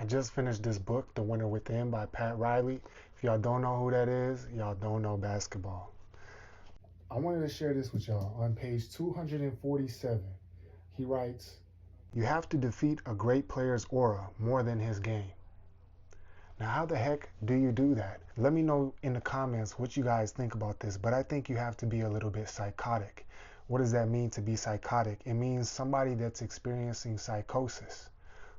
I just finished this book, The Winner Within by Pat Riley. If y'all don't know who that is, y'all don't know basketball. I wanted to share this with y'all. On page 247, he writes, "You have to defeat a great player's aura more than his game." Now, how the heck do you do that? Let me know in the comments what you guys think about this, but I think you have to be a little bit psychotic. What does that mean to be psychotic? It means somebody that's experiencing psychosis.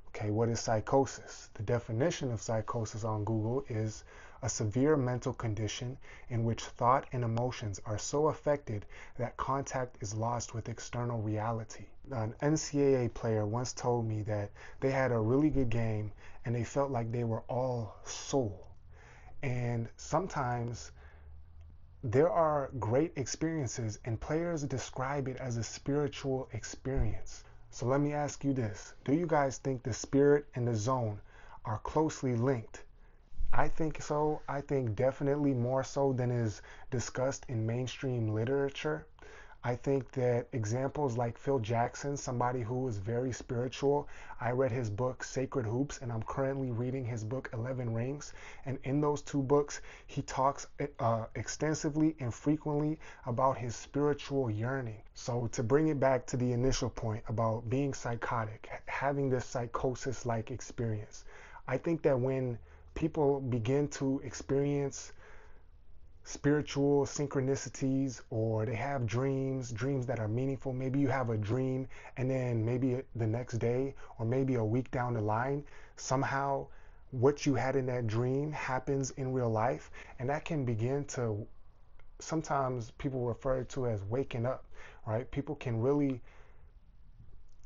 Okay, what is psychosis? The definition of psychosis on Google is a severe mental condition in which thought and emotions are so affected that contact is lost with external reality. An NCAA player once told me that they had a really good game and they felt like they were all soul. And sometimes there are great experiences and players describe it as a spiritual experience. So let me ask you this. Do you guys think the spirit and the zone are closely linked? I think so. I think definitely more so than is discussed in mainstream literature. I think that examples like Phil Jackson, somebody who is very spiritual, I read his book Sacred Hoops, and I'm currently reading his book 11 Rings. And in those two books, he talks extensively and frequently about his spiritual yearning. So to bring it back to the initial point about being psychotic, having this psychosis-like experience, I think that when people begin to experience spiritual synchronicities, or they have dreams that are meaningful. Maybe you have a dream and then maybe the next day or maybe a week down the line, somehow what you had in that dream happens in real life, and that can begin to, sometimes people refer to as waking up, right? People can really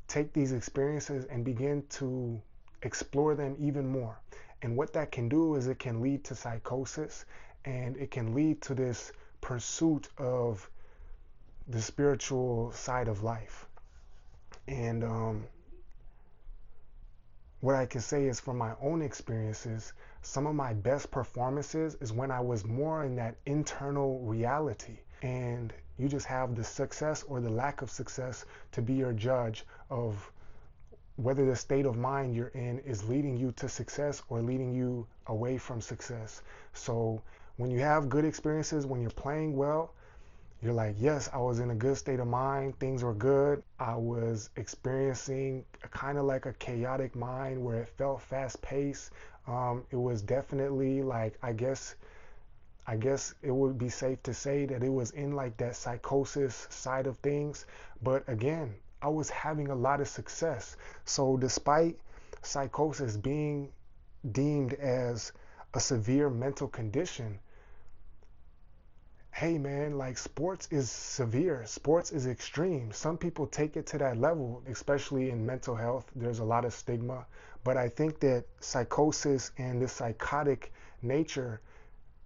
take these experiences and begin to explore them even more. And what that can do is it can lead to psychosis, and it can lead to this pursuit of the spiritual side of life. And what I can say is from my own experiences, some of my best performances is when I was more in that internal reality. And you just have the success or the lack of success to be your judge of whether the state of mind you're in is leading you to success or leading you away from success. So when you have good experiences, when you're playing well, you're like, yes, I was in a good state of mind. Things were good. I was experiencing kind of like a chaotic mind where it felt fast paced. It was definitely like, I guess it would be safe to say that it was in like that psychosis side of things. But again, I was having a lot of success. So despite psychosis being deemed as a severe mental condition, hey man, like sports is severe. Sports is extreme. Some people take it to that level, especially in mental health. There's a lot of stigma. But I think that psychosis and this psychotic nature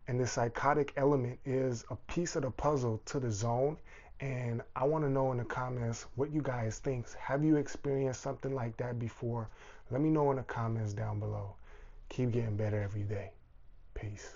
and this psychotic element is a piece of the puzzle to the zone. And I want to know in the comments what you guys think. Have you experienced something like that before? Let me know in the comments down below. Keep getting better every day. Peace.